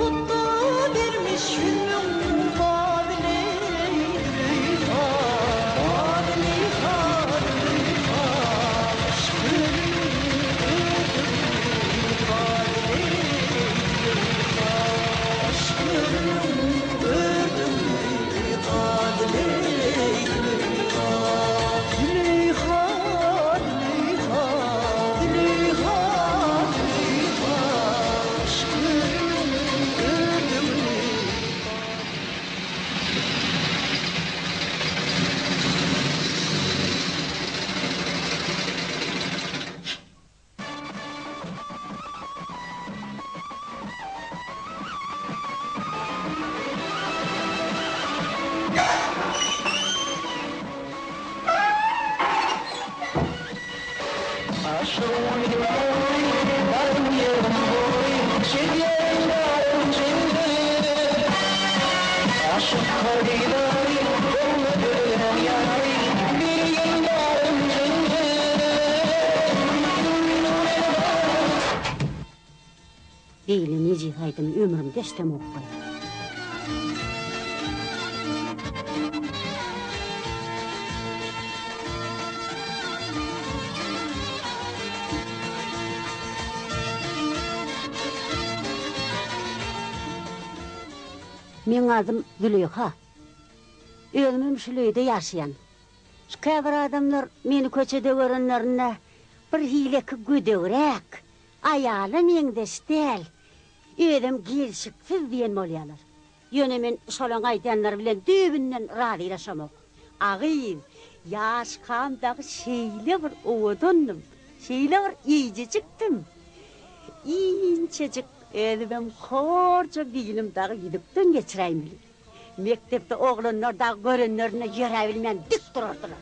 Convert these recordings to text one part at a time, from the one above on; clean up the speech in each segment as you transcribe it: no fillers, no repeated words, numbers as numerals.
tuttu vermiş hünnüm babili Zuleyha babili Zuleyha aşkın Değili neci haydım ömrümde iştem oqqay. Men adım Zuleyha. Özümüm şüleyde yaşayan. Şu kadar adamlar meni köçede görenlerine bir hileki güdögrek. Ayalım yengdeştel. Özüm gelşiksiz diyen bolyalar. Yönemin şolan aytanlar bilen dübünden razı yaşamak. Ağıyım, yaş kamdağı şeyle bir oğudundum. Şeyle bir iyice çıktım. İnçecik özümüm horca bilim dağı gidipten geçireyim bilir. Mektepte oğlanlar da görenlerine görebilmen dik durardılar.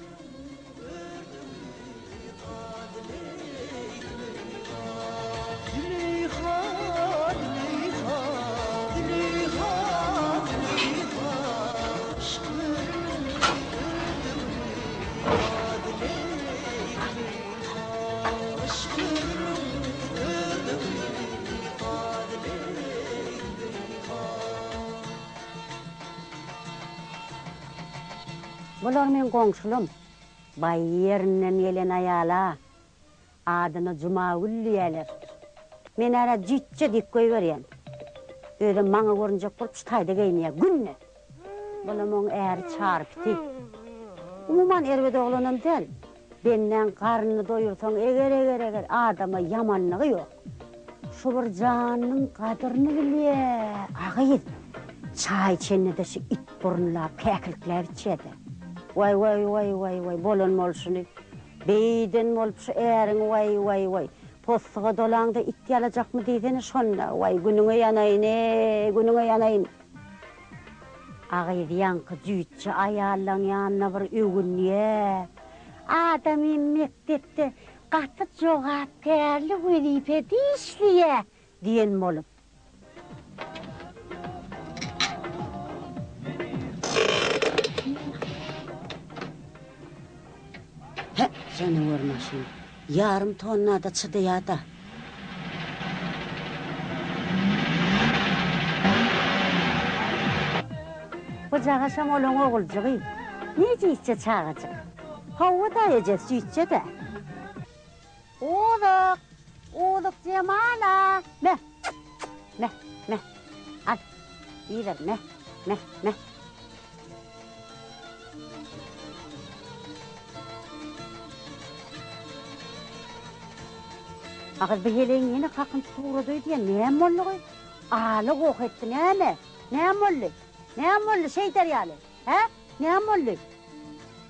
Bular men komşulum. Bay yerinden gelen ayala. Adını Cumagül diyeler. Men ara cütçe dik koy veryen. Özüm bana görünce kurp tayda geyneye günne. Bulam on eğer çarptı. Umuman ervede olanım değil. Benden karnını doyursan eger adama yamanlığı yok. Şu bir canın kadrini bilye. Ağıyız. Çay içenede şu it burunlar, peklikler içedi. Vay bolon molşunu. Beyden molşu erin vay. Postuğa dolağında it yalacak mı deydeni şonna. Vay gününe yanayın. Ağıydı yankı cütçü ayarlan yanına bir ügünlüye. Adamın mektepte katı cevap terli velipe dişliye diyen bolup. Seni vurmasın. Yarım tonna da çıdıya da. Bucağa şam olan oğulcuğu. Nece içe çağacak? Hava da yiyeceğiz içe de. Oğluk Cemala. Ne? Al. İyi ver ne? Ağız bir heleğin yine kakın tuğradı diye ne mollu koy? Ağalık ok etti ne? Ne mollu şey deryalı? He? Ne mollu?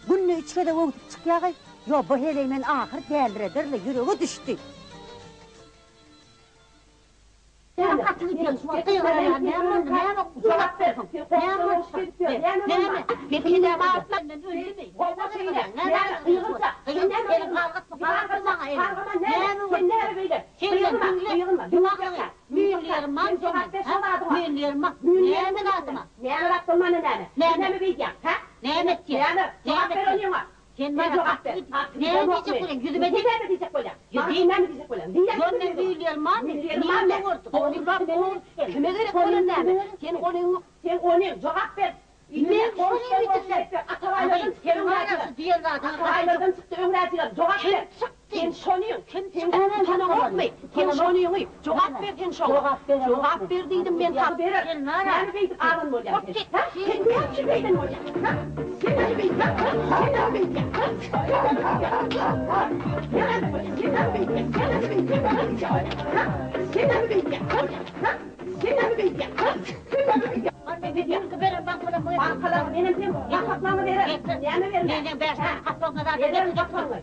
Günlü içkede oğutup çıkıyor koy. Yo bu heleğimin ahır deldiredirle yüreği düştü. Ne Sen bana ne diyecek koyayım? Yüzüme diyecek koyayım. Yüzüme mi diyecek koyayım? Yok ne büyülerim anne. Niye doğurdu? Onu bak onu. Kime gerek koyun deme. Sen onu cevap ver. İlle konuşuyorlar. Atalaylardan senin arası diyor zaten. Atalaylardan çıktı öğrenciler. Cevap ver. Sen sonuyorsun. Sen tanımak mı? Sen sonuyorsun. Cevap ver sen şuna. Cevap ver dedim ben tam verir. Sen ne beydin ağrın mı hocam? Sen ne yapıyorsun hocam? Sen ne beydin? Sen ne beydin? Anne dediğim gibi benim bankalarım benim kapaklarımı verir. Yani verir. Benim versen kapağın kadar verir kapağını.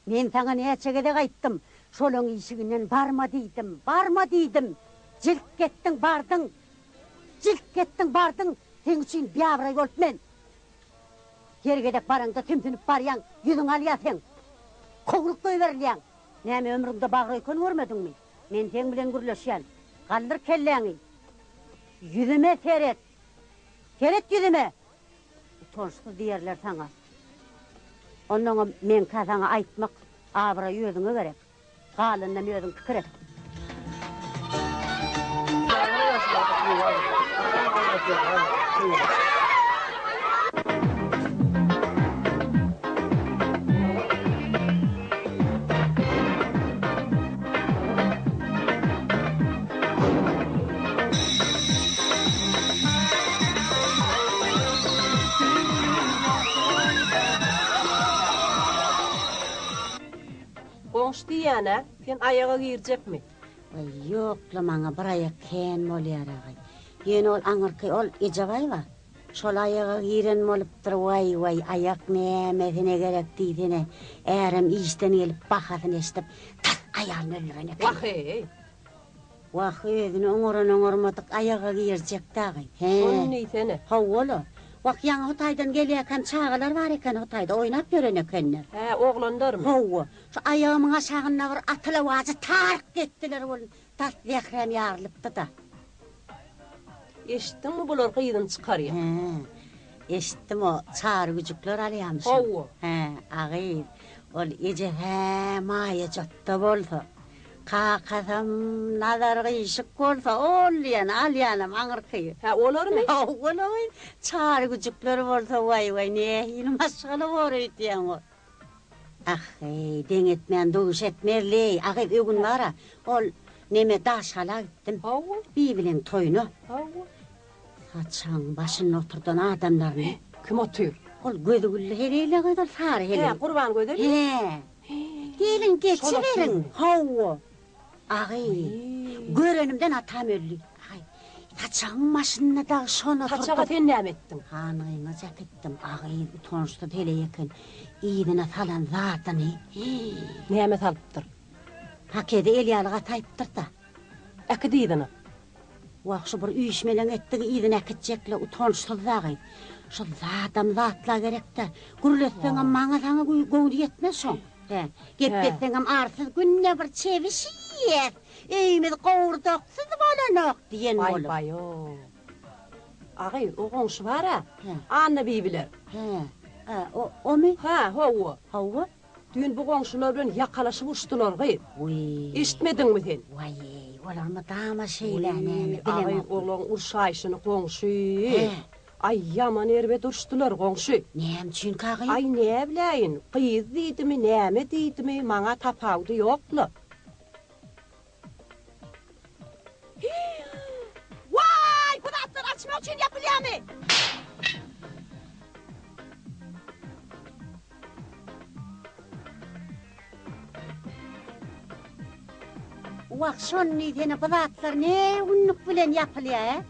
Men sana neçege de ayttım. Şolun işiginden barma deydim, barma deydim. Jilt kettin bardın. Jilt kettin bardın. Sen üçün biyabray olup men. Yergedek baranda tümtünüp baryan, yüzün alyasen. Koğruk koyuverilyan. Näme ömrüňde bagryken görmedingmi? Men teň bilen gürleşýän. Galdyr kelläňi. Yüzüme seret. Seret yüzüme. Tonşdy diýerler sana. Ondan men sana aýtmak abra ýözüňe gerek. Galynda möýüň pikirek. Konuştu yana, sen ayağa girecekmi? Ay yokla maňa bir ayak ken bolýar agay. Ýene ol aňyrky ol ejabay-ba. Şol ayağa giren bolupdyr, vay ayak näme gerek diýdine. Ärim işden gelip bahasyny eşdip, tas aýalyny öldürene. Wah özüni oňoran-oňormadyk ayağa girjek dagy. Onu näýsene? Hawala. Wak ýaňy Hotaydan gelýärken çağalar bar eken Hotayda oýnap ýören ekenler. He, oglandarmy? Hawa. Şu ayağımyň aşagyna bir atyla wazy taryk getdiler bol. Tas ýakrem ýarylypdy da. Eşitdiňmi bular gyýdyn çykarýar? He. Eşitdim o çar güjükler alýamyş. Hawa. He, agyr. Ol eje he maýa jatda bolsa. Kakasam nazar gıyışık olsa olyan alyanam aňyrky. Ha olarmy? Ha olar. Çar güjükler bolsa vay ne ýyly maşgaly boryp diýen o. Ah, deňetmän duş etmerli. Agyp ögün bara. Ol neme daşala gittim. Hawa. Bir bilen toýuny. Hawa. Saçaň başyna oturdan adamlarny. Kim otur? Ol gödügüllü hereyle goýdar sary hele. He, Qurban goýdar. He. Gelin geçiverin. Hawa. Agay, görenimden atam öldü. Agay, saçağın maşynına da şonu turdu. Saçağa sen näme etdin? Hanyňa jaketdim. Agay, tonşdy teleyeken. Ýygyna salan zatyny. Näme salypdyr? Hakede elýalyga taýpdyr da. Äki diýdini? Wagşy bir üýşmeleň etdigi ýygyna äkitjekle tonşdy agay. Şol zatam zatla gerekde. Gürletseň maňa saňa göwdi ýetmez şoň. He, gepetseňem arsyz günne bir çevişýär. Eýmedi gowurdaksyz bolanok diýen bolup. Bay o. Agay, o goňşy bara. Anna bibiler. He. O mi? Ha, hawa. Hawa? Dün bu goňşylar bilen ýakalaşyp uçdylar gaý. Eşitmediňmi sen? Vay, olarmy dama şeýlärni bilemem. Agay, oğlan urşaýşyny goňşy. Ay yaman erbe durşdular goňşy. Näme üçin kagyn? Ay ne bileýin, gyýyz diýdimi, näme diýdimi, maňa tapawdy ýokla. Vay, kudatlar açmak üçin ýapylýarmy? Wak şonny dene kudatlar ne unnuk bilen ýapylýar?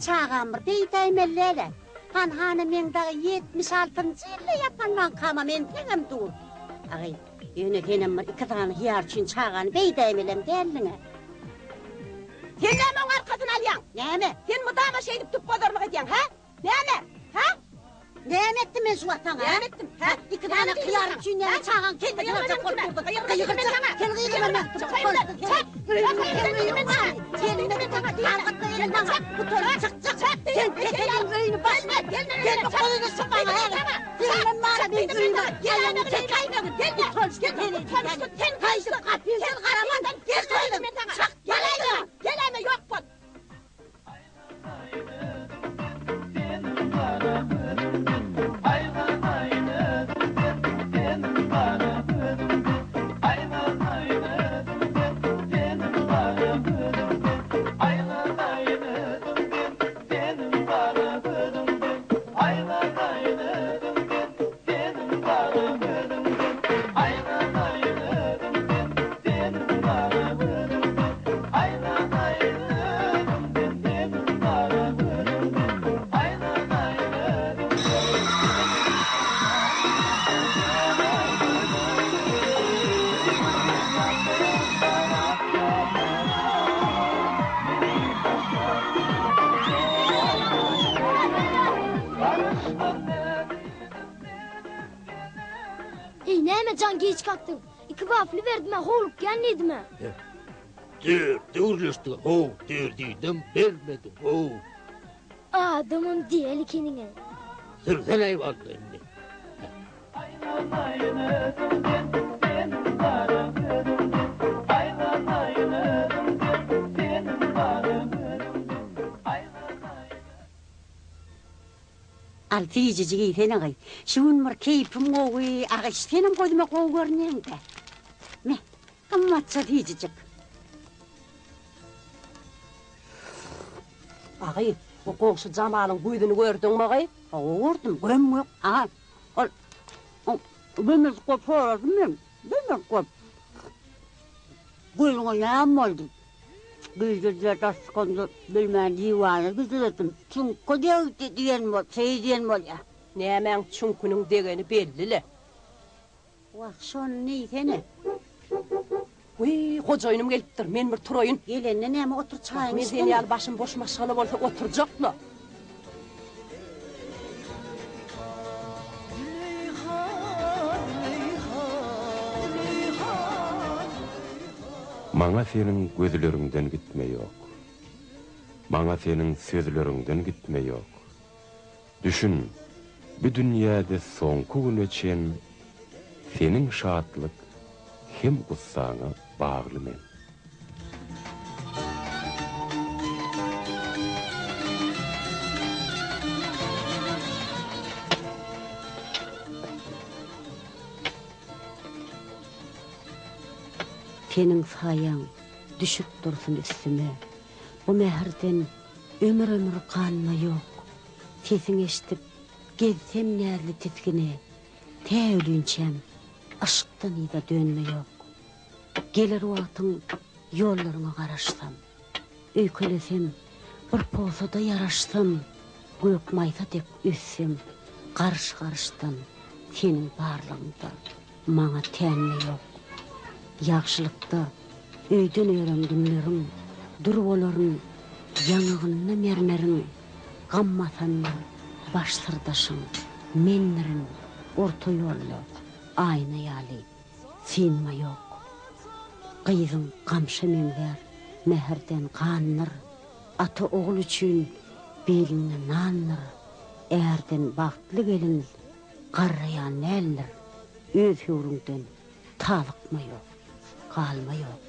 Çağam bir deytäýmelleri. Hanhany men dagy 76-njy ýylda ýapanman kama men teňem dur. Agay, ýöne tenem bir iki tane hiyar üçin çağany beýtäýmelem dälliňe. Sen näme arkasyna alýan? Näme? Sen mudama şeýdip tup bazarlyk edýän, ha? Näme? Ha? Näme etdim men şu atana? Näme etdim? Ha? İki tane kıyarım çüynene çağan kendi kılacak korkurduk. Kıyırcak, kel kıyırma men. Bu tarafa çık. Sen tekelin öyünü basma. Gelme kolunu sıkma. Gelme bana bir öyünü. Ayağını tekayını. Gelme. Sen kayısı kapıyorsun karaman. Gel koydum. Çık. Geleme yok bu. Näme can geç kalktın? İki vafli verdim ben hovluk gelmedi mi? Dürlüstü ho derdiydim vermedim ho. Adamın değil kendine. Sırdan eyvallah. Altıcıcı fena gay. Şun mar keyfim oğuy. Ağaç senin koyduma koğu görüneyim de. Me, kammatsa diyecek. Ağay, o qoğuşu Camal'ın güydünü gördün mü ağay? Gördüm, gömük. Aha, gömük koyup sorardım ben. Gömük koyup. Gülüne yağım oldu. Güldürdüler taskondu, bilmem divanı güldürdüm. Çünkü diyen mi, diyen mi ya? Nämen çünkünün degeni bellile. Vah, şonu neyse. Uy, hocaynım gelipdir, men bir turayın. Gelenne näme otur çayın Men seni al başım boş maşgalı bolsa oturjakla. Maňa senin gözlerinden gitme yok. Maňa senin sözlerinden gitme yok. Düşün, bu dünyada soňky gün öçen senin şatlyk hem gussaňa bagly men. Senin sayan düşüp dursun üstüme. Bu meherden ömür kanma yok. Sesini eşitip gezsem nerli tiskine. Tevlünçem aşktan ida dönme yok. Gelir vaktın yollarına karaşsam. Öykülesem bir posada yaraşsam. Gök maysa dep üssem. Karış-karıştan senin barlığında maňa tenme yok. Yaxşılıkta öýden öýrendimlerim, durwalaryň ýangyny mermerin, gammasanna baş sırdaşyň, menlerin orta ýolly, aýna ýaly, sinma ýok. Gyýzyň gamşy menler, meherden gannyr, ata oğul üçin beline nannyr, äärden bagtly gelin, garraýan nälir, öz hürüňden talykma ýok. Kalma yok.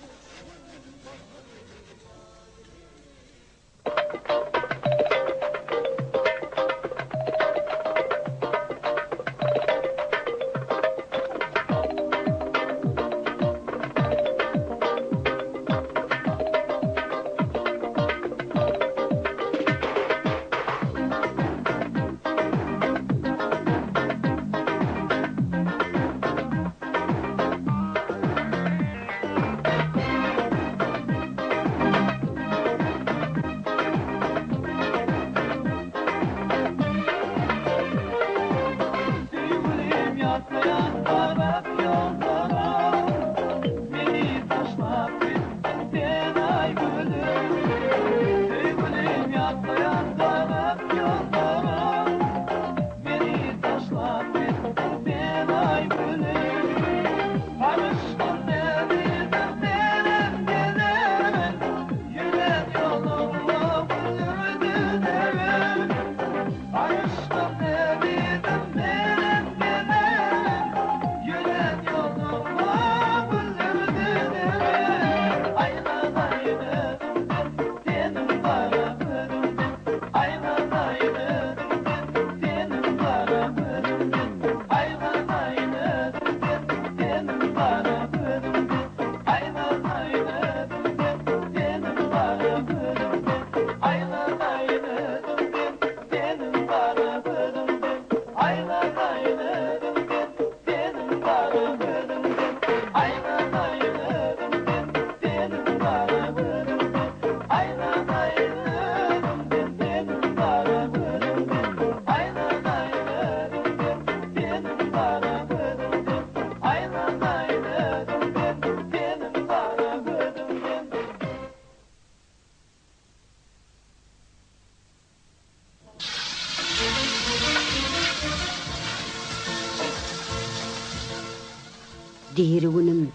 Diri günüm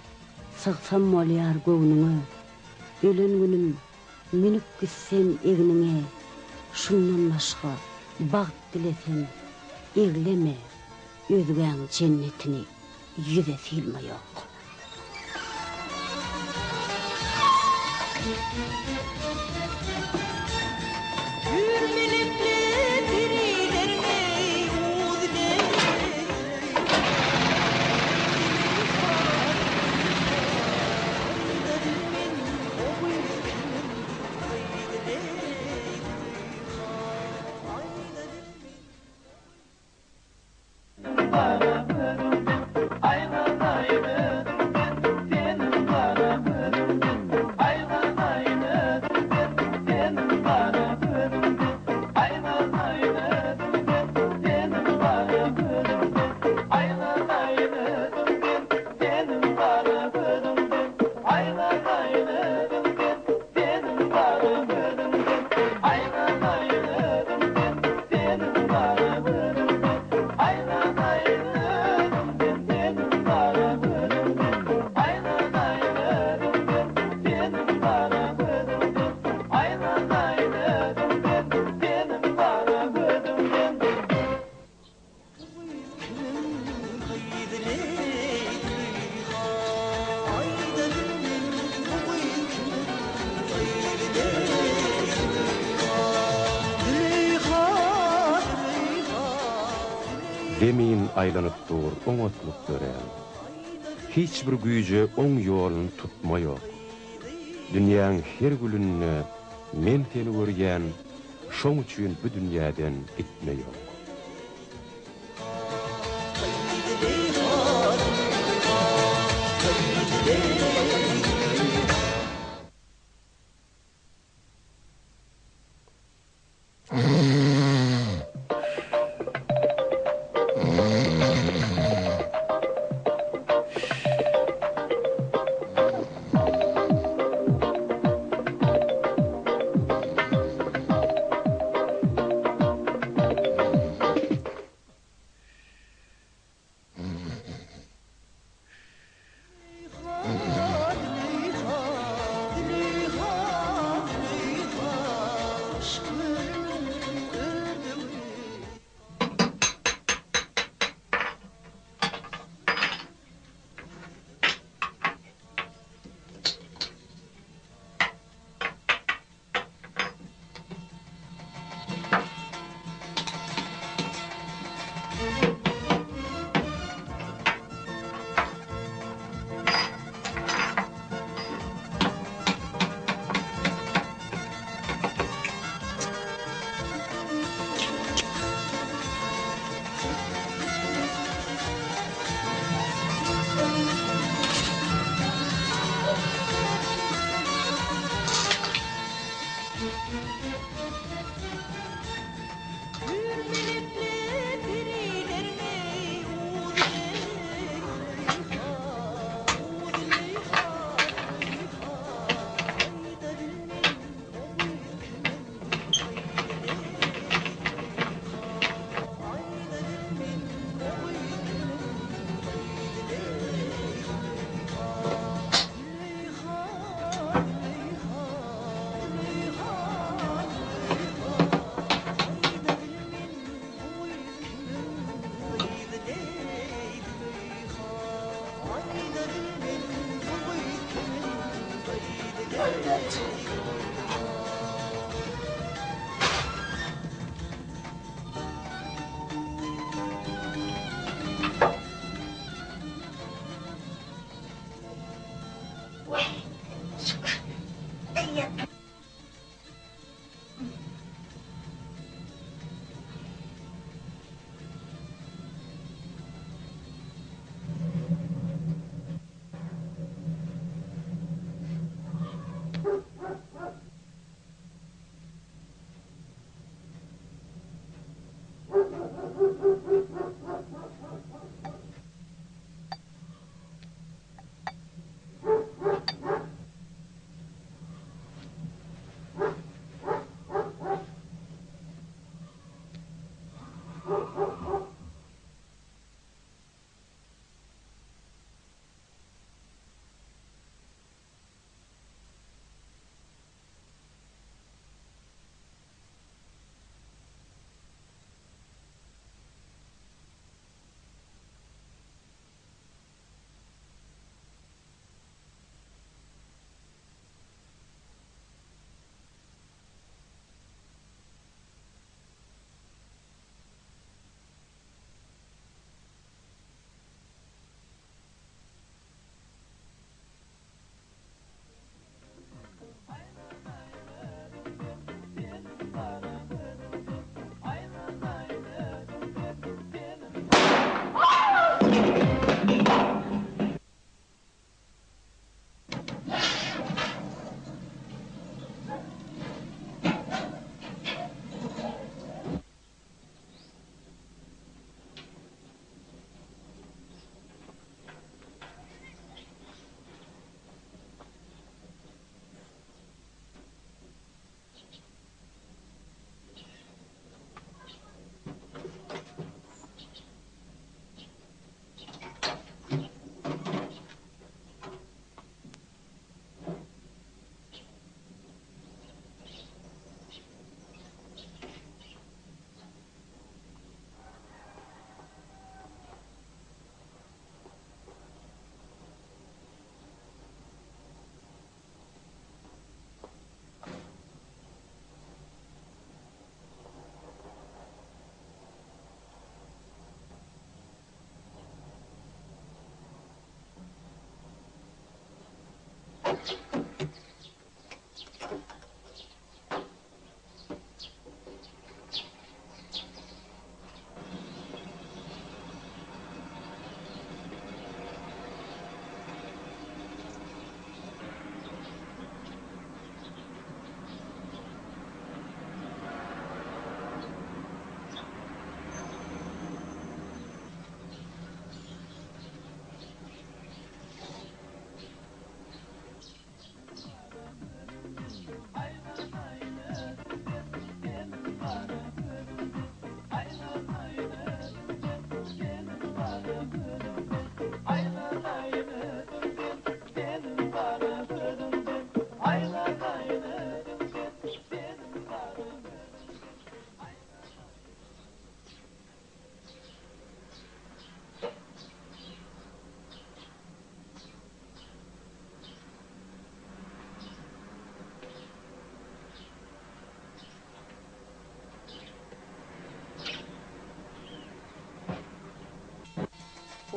sıksam molyar göwnüňe, ölen günüm minip gitsem egniňe, şundan başga bagyt dilesem egleme, özgäň jennetini yüze silme ýok. Demin aylanyp dur, oňatlyk görän. Hiç bir güýje oň ýoluny tutmaýok. Dünýäň her gülünne men seni görýän, şoň üçin bu dünýäden gitmeýok.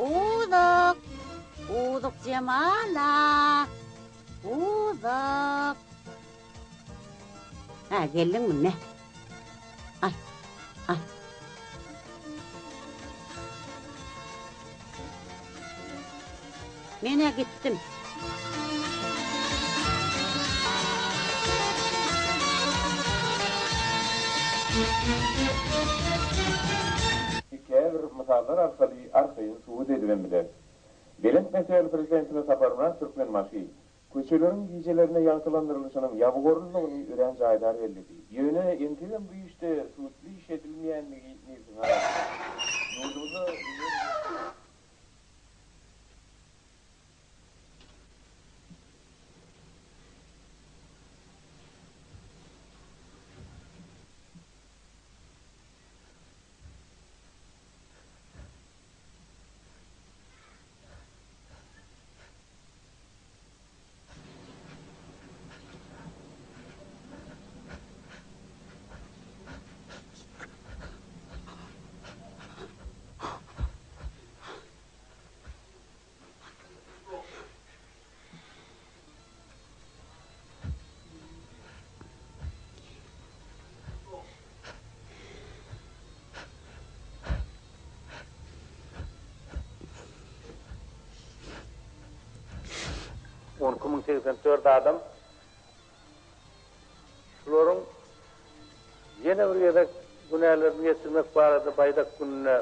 Uduk, uduk cemana, uduk. Ha, geldin mi ne? Ay, ay. Mene gittim. Käbir misallar arkaly arkayın suwut edilen biler. Belent mesele prezidentine saparına Turkmen maşy. Köçelerin gijelerine ýankylandyrylışynyň ýabygorlygyny ören jaýlar belli. Ýöne entilen bu işte suwutly iş edilmeýänligi negizine. Nurduny on 1984 adam şolaryň ýene bir ýerde günälerini ýetirmek barada baýdak gününe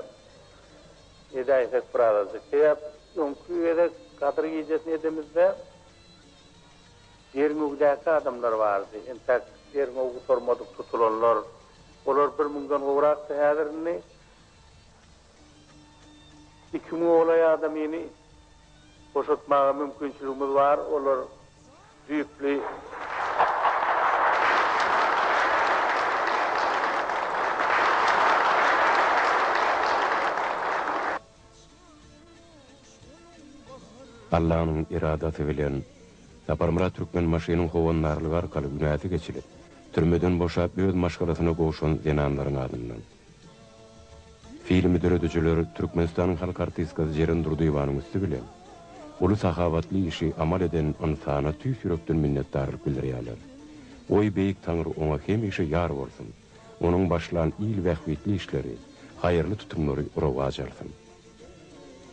edäýsek barada. Täp öňkü ýerde gadyr ýejesini edemizde ýermegdäki adamlar bardy. Entek ýermegi sormadyk tutulanlar. Olar 1000-den gowrak häzirini 2000 olay adamyny boşatmağa mümkünçiligimiz var. Olar büyükli Allah'ın iradati bilen Saparmırat Türkmen maşynyň howanlarlygy arkaly günäti geçilip, türmeden boşap öz maşgalasyna goşan zenanlaryň adyndan. Film müdürüdüjileri Türkmenistanyň halk artistkasy Jeren Durduýwanyň üstü bilen ulu sahavatly işi amal eden insana tüý sürekden minnetdarlyk bildirýärler. Oý beýik Taňry oňa hemişe ýar bolsun. Onuň başlan iyl wähwetli işleri, haýyrly tutumlary rowaj alsyn.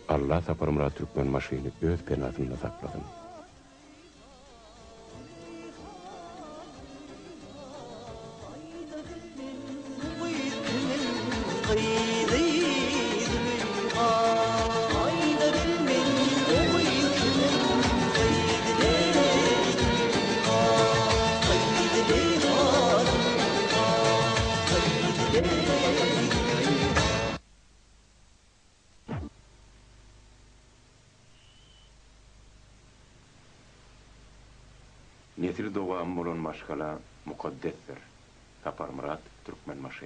Allah Saparmırat Türkmen maşyny öz penatynda saklasyn. Nesil dowam bolan maşgala mukaddesdir. Saparmırat Türkmen maşy.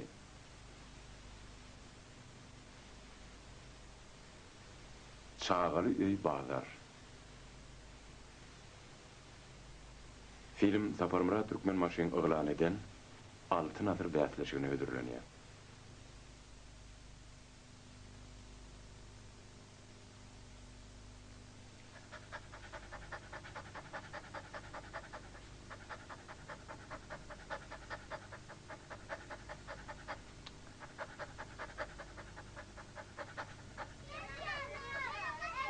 Cagaly öý bazar. Film Saparmırat Türkmen maşyny oglan eden 6 nasyr bäsleşigine ödürlenýär.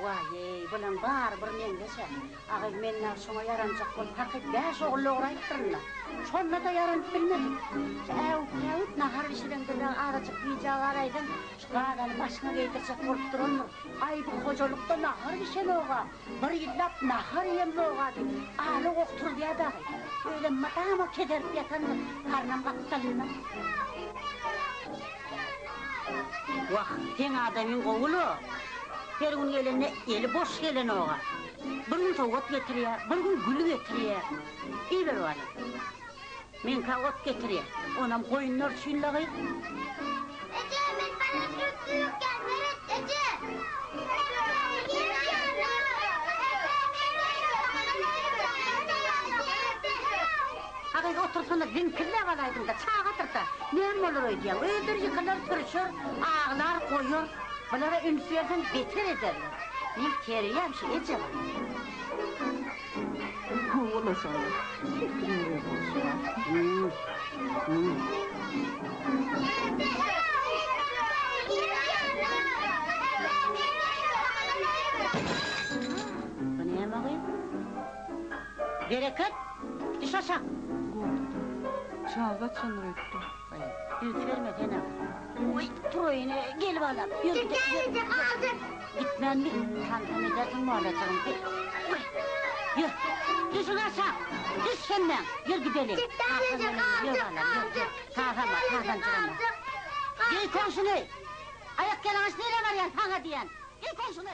Vay, bulan bar bir mengese. Ağay menna şoňa yaranjak bol hakyk 5 oğullar aýtdyrlar. Şonda da yaranıp bilmedik. Äwt nahar işlerinde de aracık giýja garaýdym. Şu Cagaly başyna geýdirsek bolup duralmy? Ay bu hojalykda nahar işeloga, bir ýyllap nahar ýemloga diýip aly oktur diýdi. Öyle matama kederip ýatan karnam gapdalyna. Wah, teň adamyň gowulu. Her gün gelene eli boş gelen oğa. Bir gün soğuk getiriyor, bir gün gül getiriyor. İyi ver oğlum. Men kavut getiriyor. Onam koyunlar şillagı. Ece, men bana sürüp gelmeret, Ece. Ağay otursana dinkille kalaydın da çağatır da. Nem olur öyle öldür yıkılır sürüşür, ağlar koyur. Bunlara ünsü versen beter ederler. Men keriyem şey Ece var. Ola sana. Kimle boşu var? Bu ne bakayım? Bereket, düş aşağı. Çağda çanır etti. Ünsü verme fena. Oy, dur yine, gel bana. Yürü gidelim. Gitmeyecek aldım. Gitmem mi? Tanrım edersin mi alacağım? Yürü, düşün aşağı. Düş senden. Yürü gidelim. Gitmeyecek Yürü aldım. bana, yürü. Kahraman, kahrancırama. Gel komşunu. Ayak gelen aç neyle var ya, sana diyen. Gel komşunu.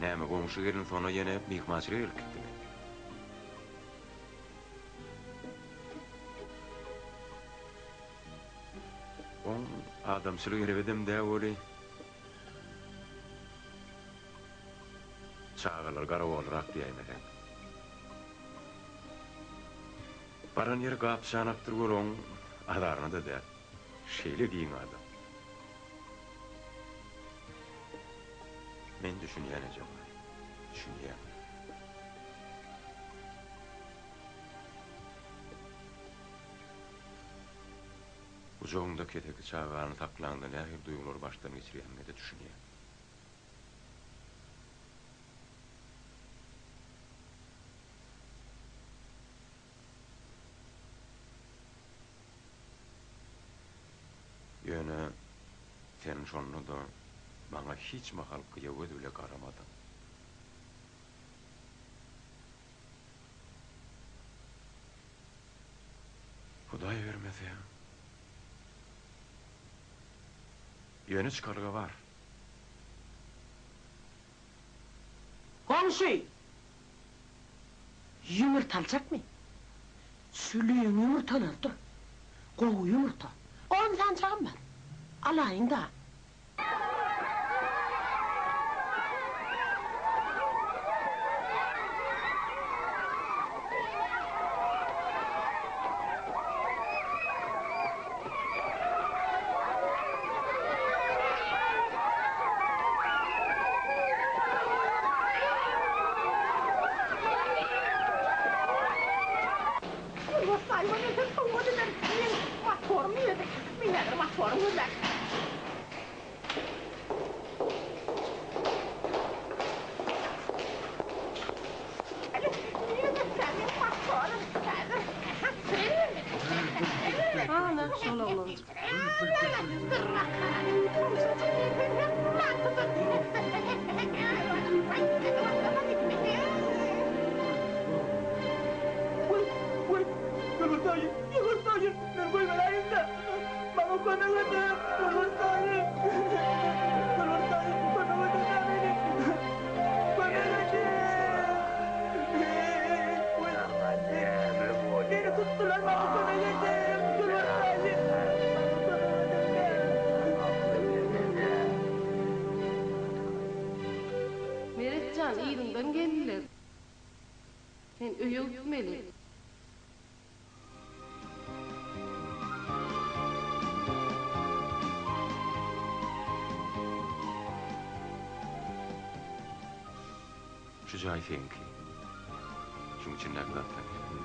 Näme goňşy gelin sonra ýene mihmançylyk gelip gitdi. On adamçylyk edem dä boli. Çağalar garawalrak diýmeden. Baran ýer gapşanakdyr bolan adaryna da dä. Şeýle diýin adam. Men düşünýänejem. Düşünýän. Ujoňda keteki çağany taklanyny nähir duýgular başdan geçirýänine de düşünýän. Ýöne sen şonu da bana hiç mahal kıyavud bile karamadın. Huday vermese ya. Yönü çıkarga var. Komşu! Yumurtalacak mı? Sülüğün yumurtalardır. Kovu yumurta. 10 sancağım var. Alayın da. Haçan iyirinden geldiler. Sen öýe gitmeli. Şu jay senki. Şuň üçin näkdatdan geldim.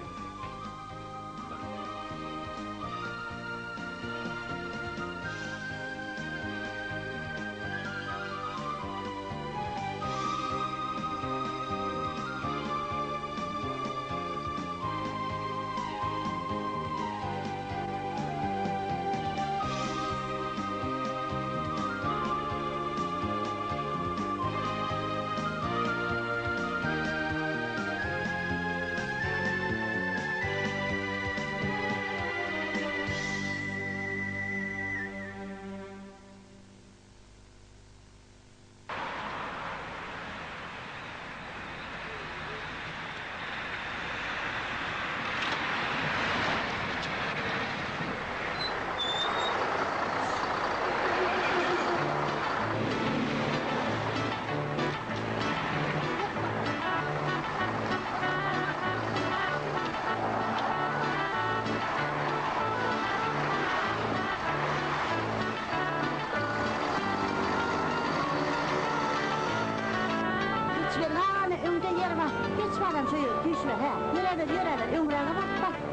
Geç bakalım şöyle düşme he. Yürü ömrüne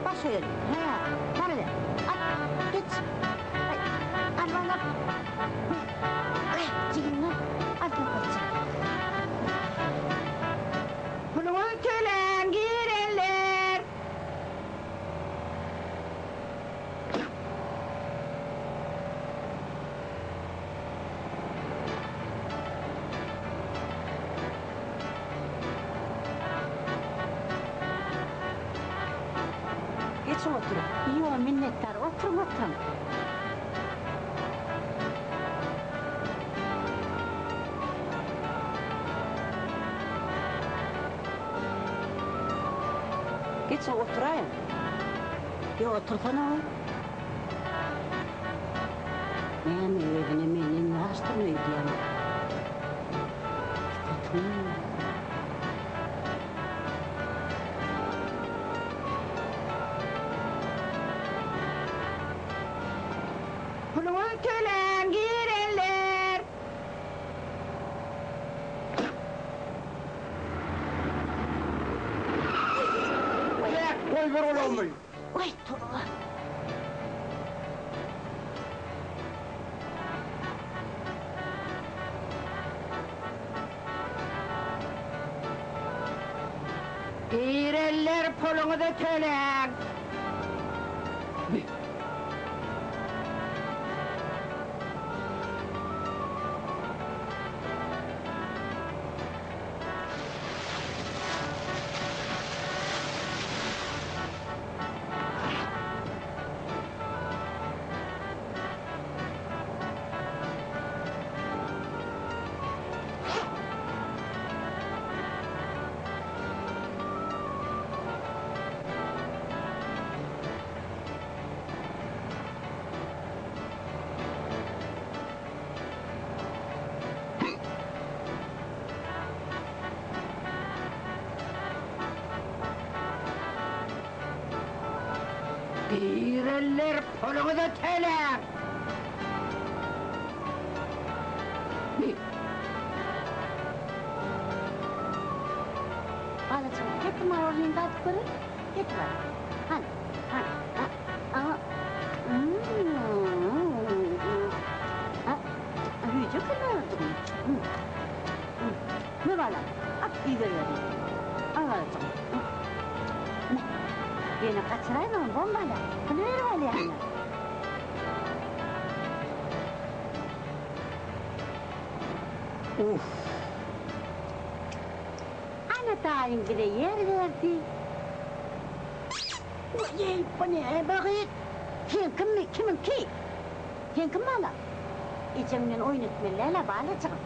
bak şöyle. He. Hadi. At geç. Al bana. Ciğinle. Al kaçın. Pulumun kölen girenler. Geçin oturun. Yok minnettar. Oturun. Geçin oturayım. Yok otursana. Yani evine beni yaştırmıyor diyemem. Oturun. Pulumun kölen girenler. Koy ver oğlum. Oy Turga. Girenler pulunu da kölen. Girenler pulunu da kölen. Balacığım, gittim orayında atıp görün. Git var. Hani. Ama... Hücü kınırdım. Ne var lan? At iyi veriyorum. Al balacığım. Beni kaçırayım bombayla. Ne var yani? Ana tayin bir de yer verdi. Oye, bu ne bakayım? Kimin ki? Kim bana? İçimden oynatmalarla bağlayacağım.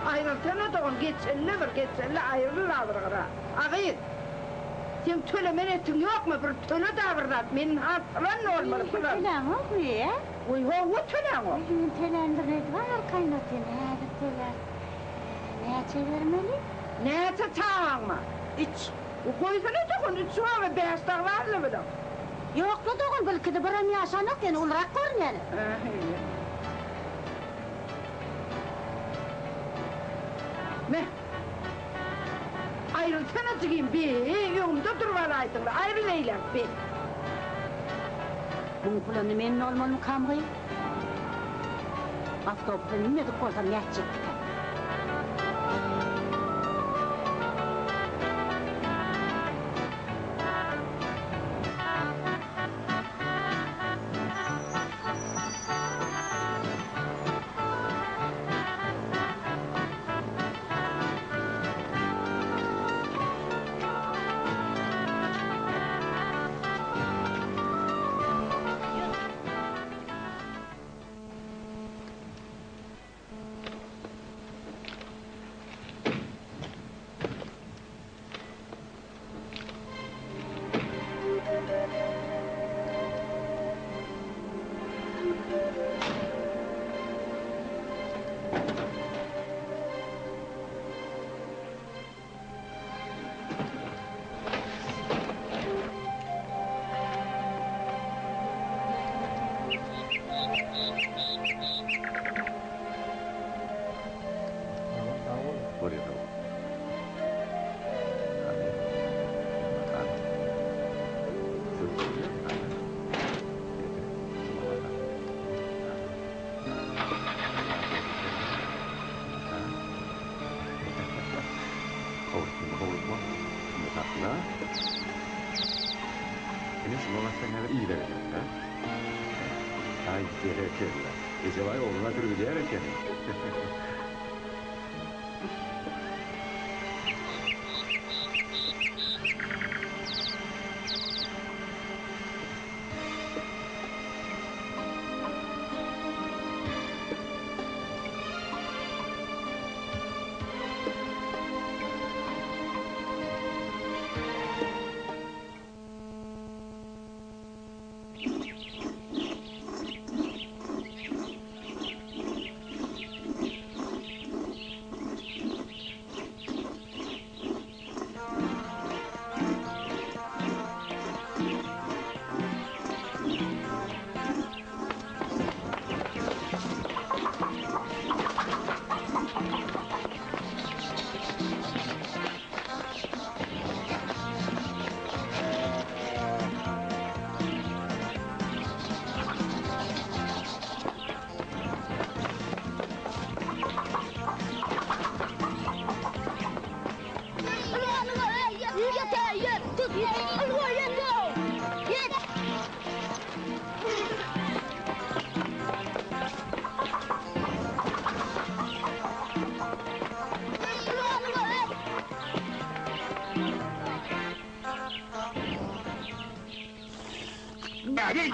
Ayrılsana da geçelle ayrılır ağır. Ağır. Sen tölemen ettin yok mu? Bir töle davırlat. Menin hatırlan ne olmalı falan. Tölen o bu ya. Oy o tölen o. Bizim tölendirek var kaynatın. Hadi töler. Ne çevirmeli? Ne tatağın mı? Üç. O koysana da onu çoğu ve beyazlar var mı böyle? Yok da doğun belki de buram yaşanak yani olarak görünüyor. Ne? Ayrılsana çıkayım bir yolunda durvalaydın. Ayrıl eylem bir. Bunun kulağını memnun olmalı mı kamgıyı? Avtobüsü bilmedik olsam yatacaktık. Buraya da. Korkma. Şimdi takla. Enes babasından kadar iyi verecek ha? Ay gerekirler. Gece var oğluna kırıcı erken.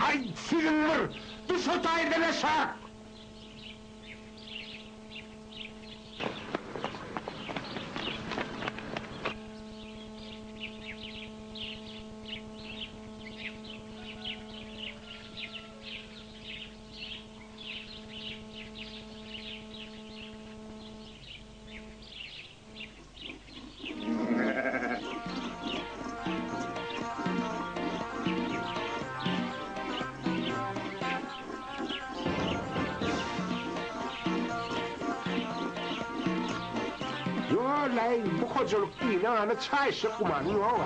Ay sürünür! Düş o tayirden aşağı! Olay bu kocalık inanı çayşı kumanı yok.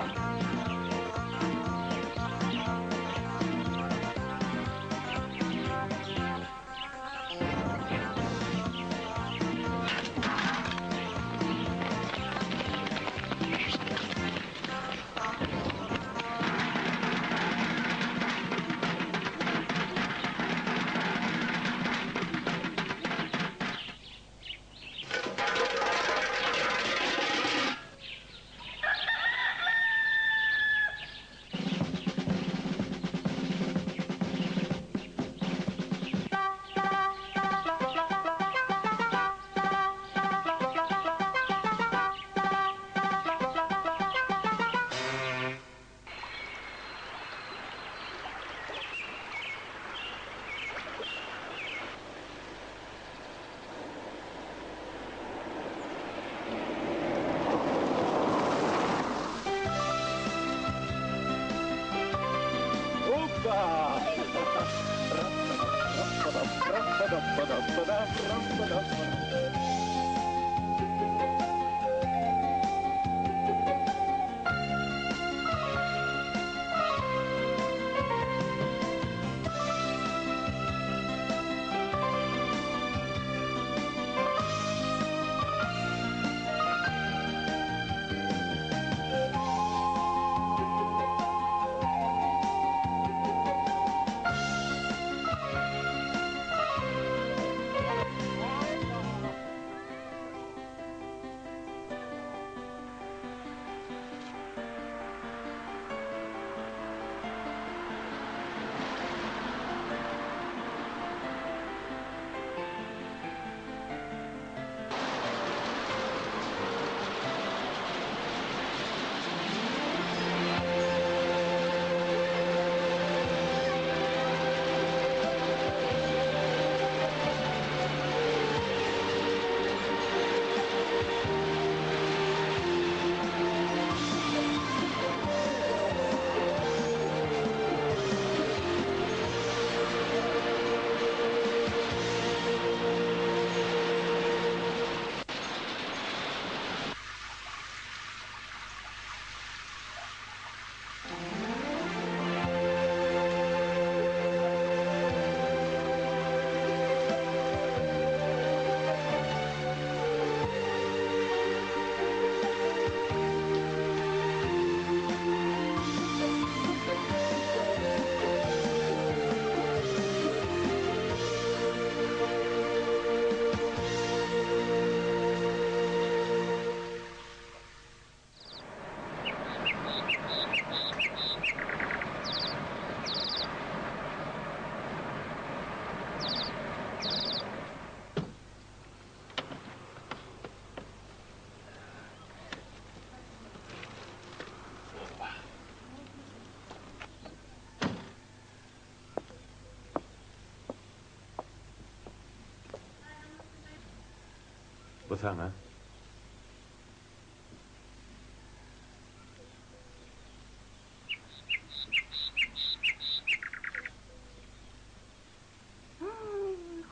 Bu sana?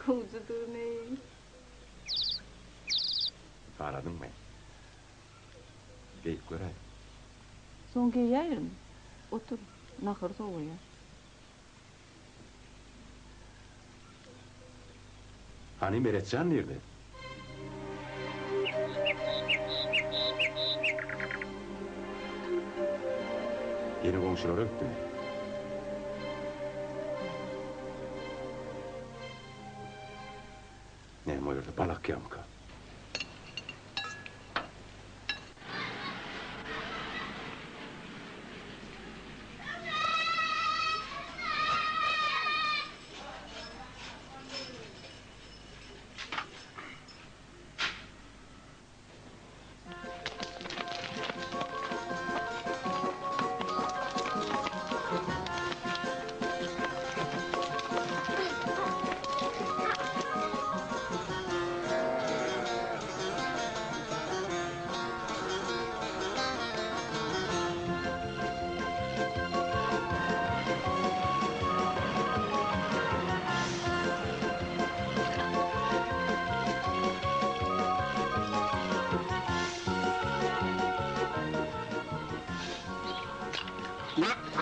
Kuzuduğum ey. Aradın mı? Geyip göre. Son giyersin. Otur. Nakır soğuya. Hani Meretcan nerede? Yeni komşuları öptü mü? Ne mi orada balak yamka?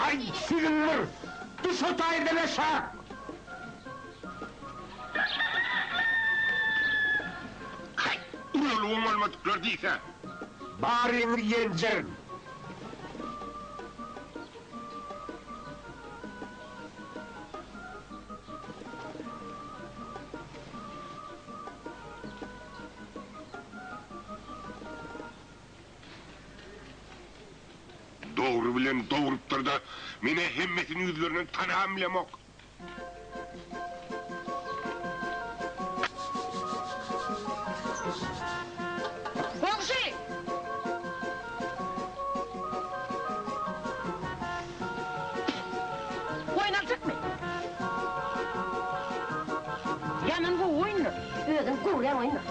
Ay silindir! Düş o tayirden aşağı! Yoluğum olmadı gördüyse. Bağrını yencerim! Doğru bilen doğuruptur da mene hemmetin yüzlerinden tanığım bile mok. Komşu! Oynayacak mı? Yanın bu oyunu. Özüm kuğuya oyna.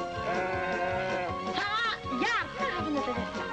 Sana yardım abine de vereceğim.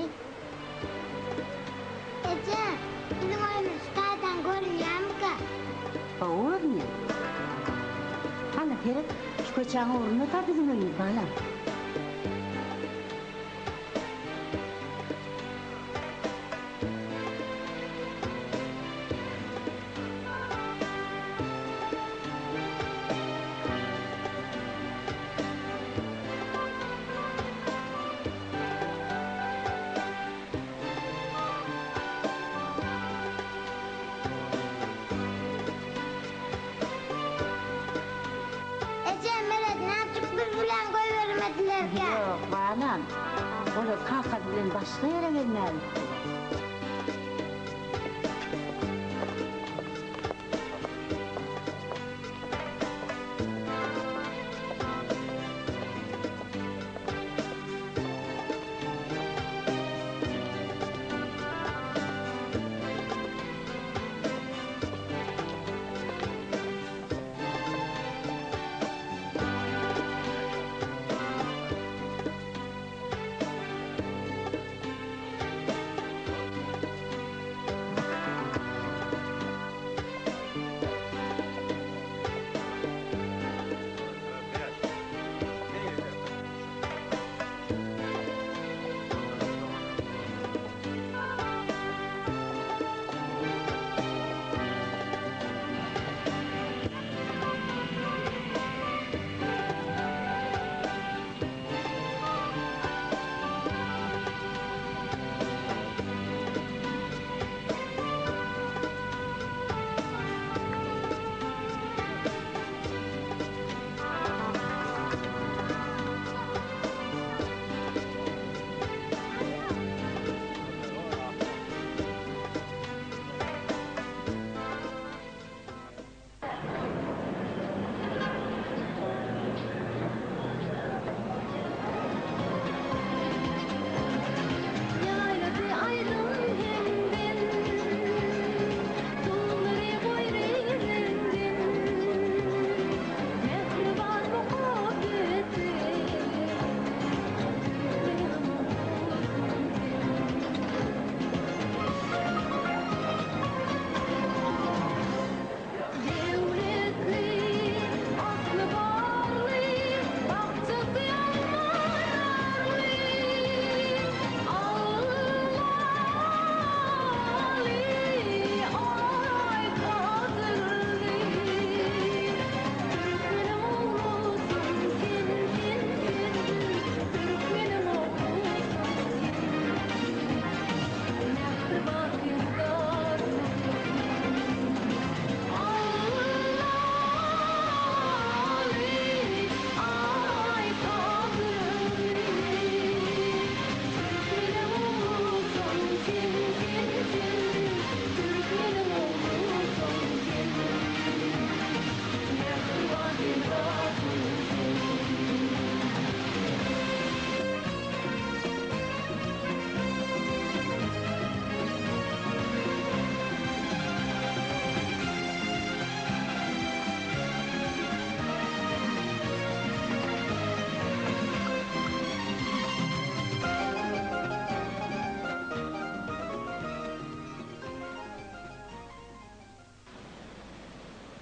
mi? Ece, bizim oyunu stadan görünüyor mu ki? Olur mu? Hala Ferit, şu köçağın uğruna da bizim oyunu bağlam. Ece, Melet, ne yaptık biz bilen koy vermediler ki? Yok bağlam, onu kalka bilen başka yere vermeli.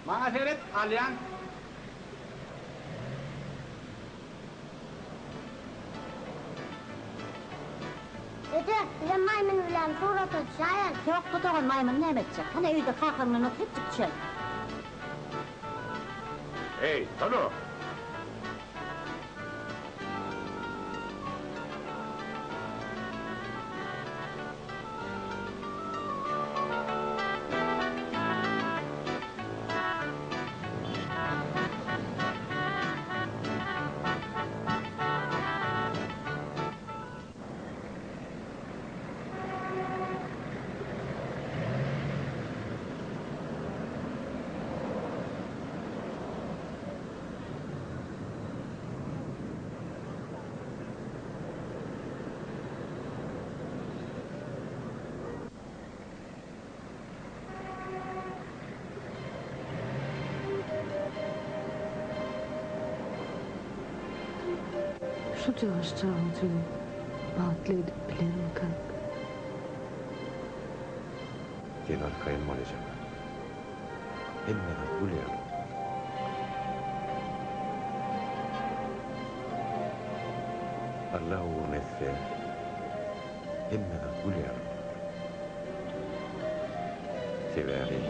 Bana Ferit, alyan. Ece, bize maymun bilen suratı şayan. Yok tutuğun maymun ne edecek? Hani evde kalkırını oturup şey. Hey, Tano! Şu yavaşça ağzını bağıtlayıp bile. Sen arkayın olacak. Emmeden gülüyorum. Allah uğruna etse, emmeden gülüyorum. Severim.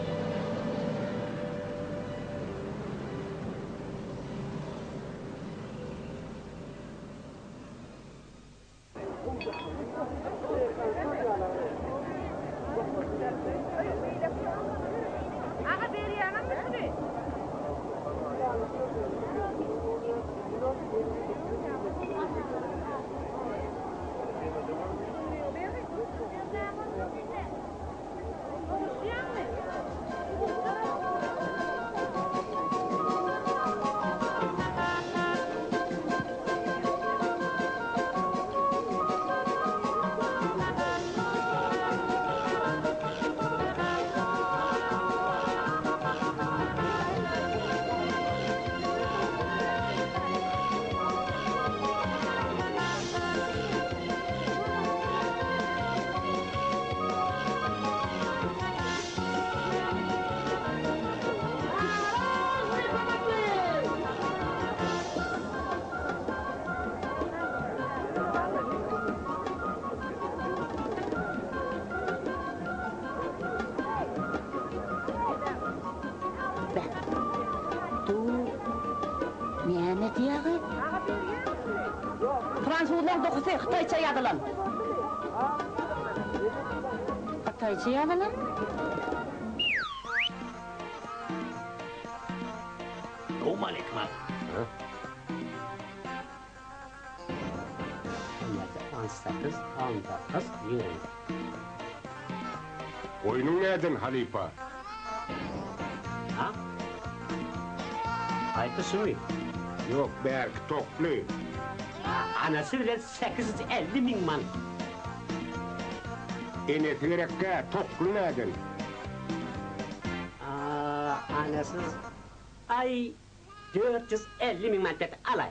Ne diyağı? Fransızlar dokusu Xitayça yadılan. Xitayça yadılan? Selamun aleyküm abi. Sakız, 19 euro. Oyunun nereden Halifa? Ha? Aytı suyu. Yok belki toplu. Anası bilen 850 bin man. Eneti gerekke toplu nereden? Anasız. Ay 450 bin man dedi alay.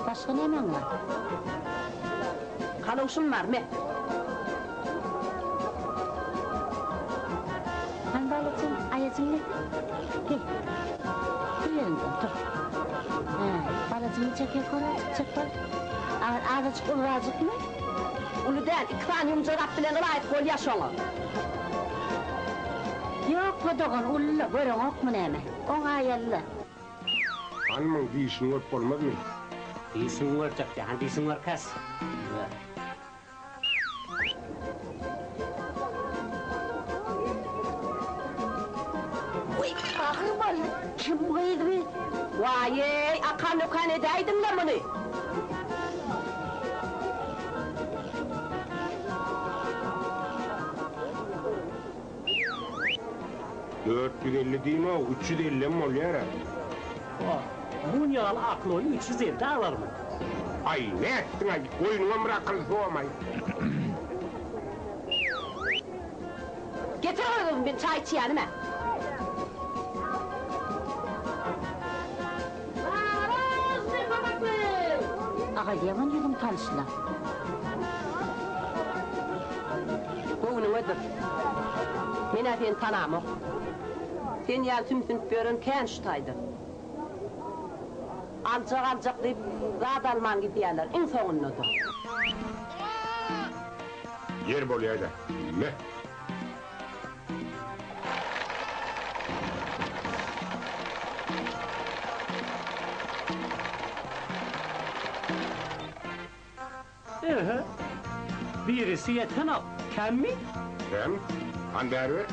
Başka ne hemen var? Kaluşum var mı? Hani balacığım, ayacığım ne? Gel. Dur yerinden, dur. Balacığımı çekiyor, çek bak. Ağzıcık uluracık mı? Ulu değil, ikran yumcurap bilen layık kol yaşonu. Yok bu doğan, ullu, buyurun ok mu neyme? Ona ayarlı. Hanımın dişini örp olmaz mı? Diyorsun olacak ya, diyorsun orkas. Uy, ahır var. Kim bu yedi? Vay, akan okan edeydin lan bunu. $450 değil mi o? 350 mi oluyor ya? Bunyalı aklı onu 350 alır mı? Ay ne ettin ay? Oyunuma mı akıllı olmay? Getir oğlum ben çay içeyelim ha. Ağa yaman yedim tanışla. Boğunun ödür. Men efendim tanam o. Sen yel tümsün görün ken şutaydı. Alacak deyip rahat alman gidiyorlar. En sonundadır. Yer boluyor da. Ne? Birisi yeten al. Ken mi? Hem? Ander ver.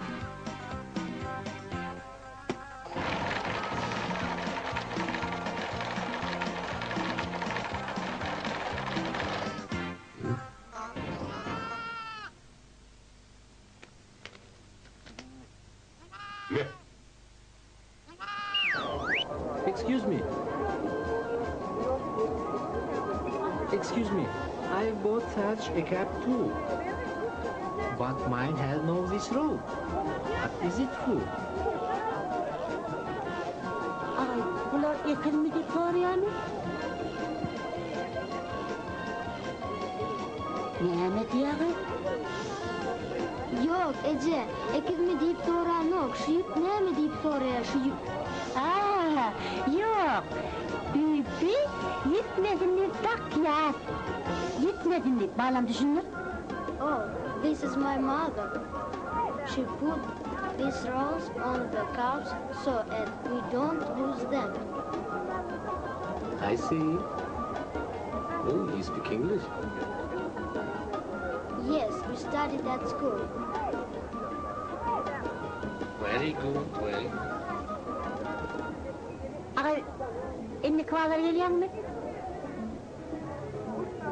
Ne? Excuse me. Excuse me. I bought such a cab too. But mine has no this road. Is it full? Ay, bunlar ekil mi deyip var yani? Näme diýägi? Yok Ece, ekizmi deyip soran yok. Şu yük näme deyip soraya şu yük. Aa, yok. Büyüpi yitmedinlik takyat. Yitmedinlik, bağlam düşünür. Oh, this is my mother. She put these rolls on the couch so that we don't lose them. I see. Oh, you speak English? Yes, we studied at school. Very good, very. Ağay, inni kvalar gelýärmi?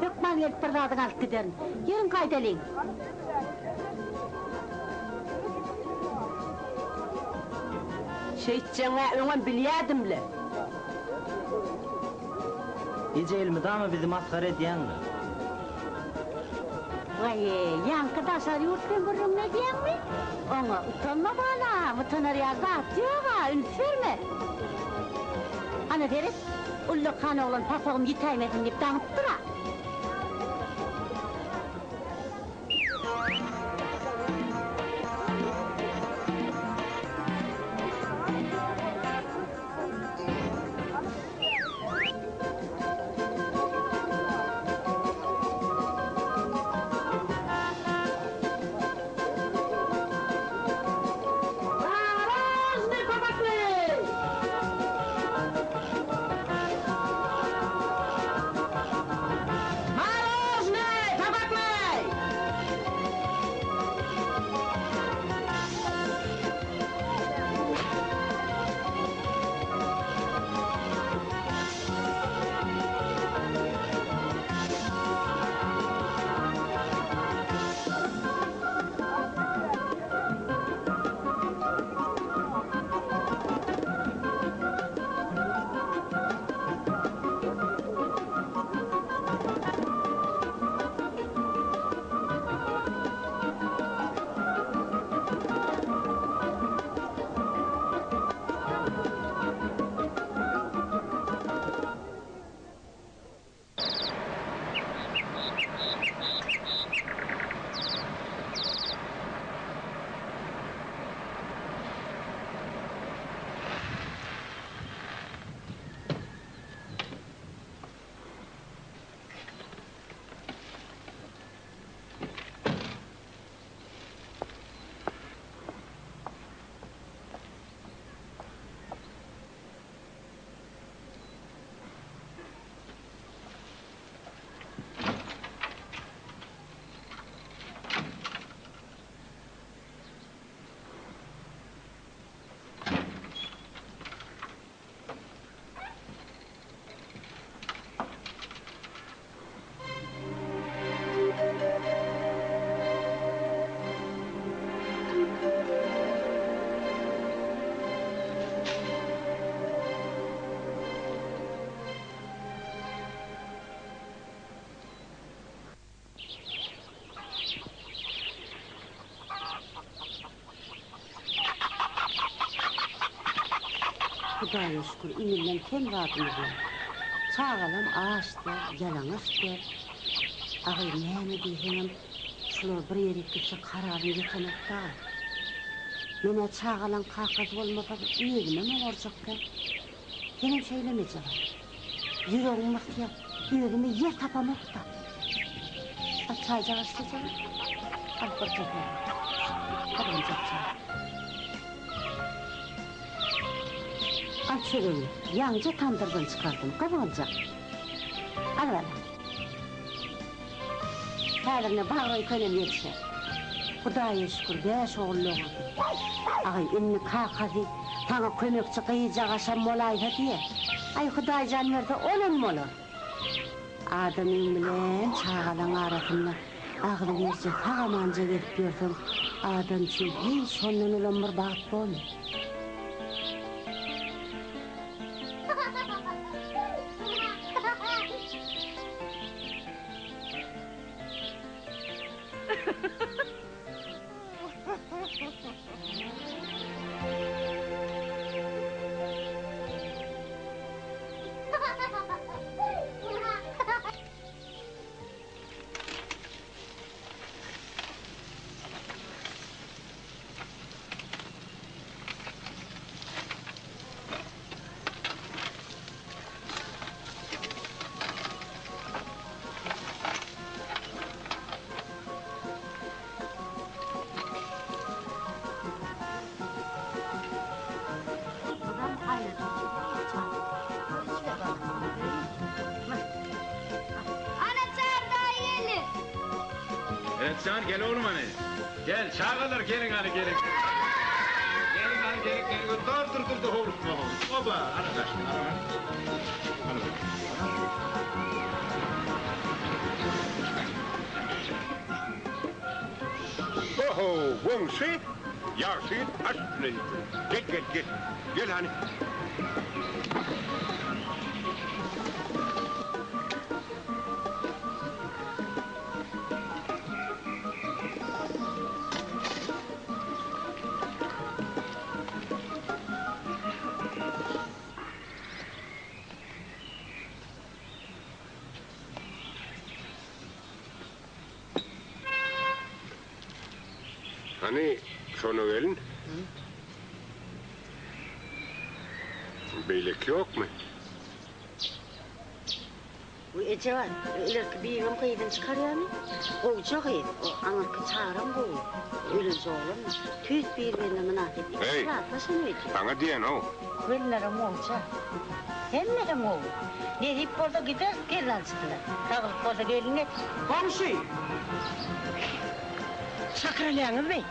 Türkmen gelip bir zadyň alyp giderin. Ýerin gaýdalyň. Şeýtçeňe öňem bilýädimle. Ece elmidama bizi maskara ediyenler. Vay, yankı daşar yurtken görürüm ne diýäňmi? Oňa utanma bala, utanır ýazat ýoga, ülferme. Ana berip, ullu kan oğlan papağım yitaymedim deyip daňyp dura. Hudaýa şükür, iňinden kem zatymyz bar. Çagalam ağaçdyr, yalaňaçdyr. Agay näme diýsem, şular bir ýere gitse kararyny ýetemek dal. Mene çagalan kakaz bolmasa, negime bolajak-da? Henem şeýlemejek. Ýüregim mıhtiyat, özüme yer tapamakda. Çayjaga içsejek, alpar çekmek. Kadın çekecek. Al çöreği, yanca tandırdan çıkardım, kabuğulacak. Al bana. Häzirne bağırayı könem yetişe. Hudaýa şükür, 5 oğullu oldu. Ağay, inni kakazi, taňa kömekçi kıyıcak aşam molayda diye. Ay, Hudaý jan berse, onan molar. Adamyň bilen çagalan arasynda agly berse, hagamanja gelip görsem, adam üçin hiç ondan ulan bir baht bolmaz. Etcan gel oğlum hani. Gel çağırlar gelin hani gelin. Gelin hani gelin. Dur horutma. Oba arkadaşlar arama. Oho, wongsi. Yarsi, asli. Gel. Gel hani. Hani sonu gelin? Beylik yok mu? Bu ece var. İleriki bir yılım kıyıdan çıkarıyor mu? O çok iyi. O anarkı çağıran bu. Ölünce oğlum. Tüyt bir benimle münafet. Hey, bana diyen o. Kvellerim olacak. Hemlerim oğul. Ne deyip orada gider, gel alçıdılar. Dağılıp orada gelin et. Komşu! Sakralayağınız bey.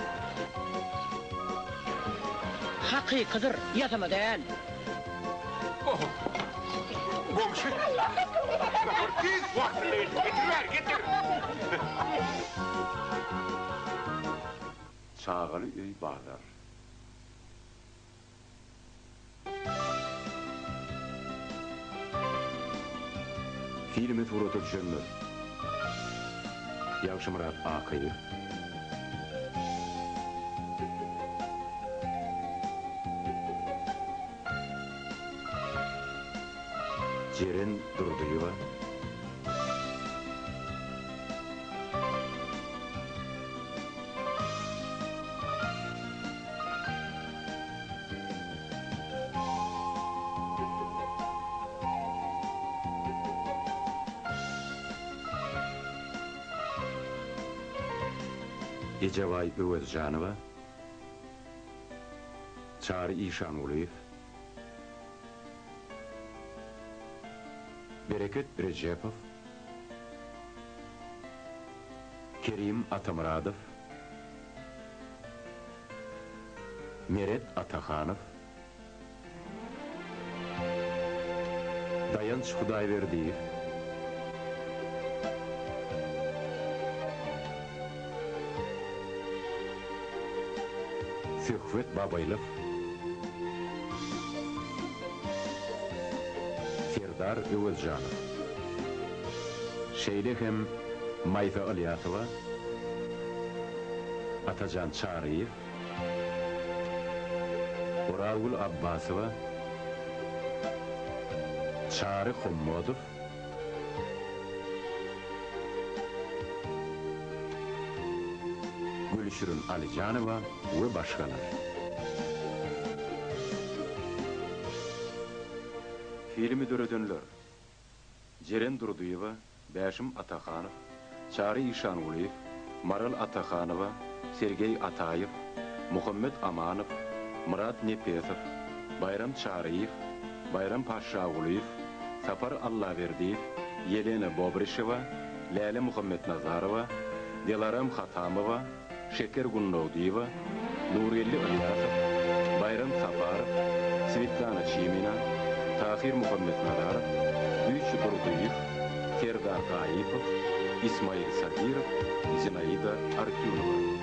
Hakikadır, yatama değil. Komşu! Tez vakti getir. Cagaly öy bazar. Filmi suratı düşenler. Yavşımırat Akayı. Ceren Durduyeva. Ecevay Özcanova. Çağrı İşanguliyev. Bereket Recepov. Kerim Atamuradov. Meret Atakhanov. Dayanç Hudayverdiyev. Söhvet Babaylov. Serdar Özcanov. Şeylehem Maysa Alyatova. Atacan Çağrıyev. Oragul Abbasova. Çağrı Hummodov. Gülşürün Alicanova ve başkalar. Filmi döredönler. Ceren Durduyeva, Bəşim Atakhanov, Çağrı İşanguliyev, Maral Atakhanova, Sergey Atayev, Muhammed Amanov, Murat Nepesov, Bayram Çağrıyev, Bayram Paşaguliyev, Safar Allaverdiyev, Yelena Bobrisheva, Lale Muhammed Nazarova, Delaram Khatamova, Şeker Gunnodiyeva, Nurelli Alyasov, Bayram Safarov, Svetlana Çimina, Tahir Muhammed Nadarov, Üç Durduyev, Serdar Gayipov, İsmail Sadirov, Zinaida Artyunova.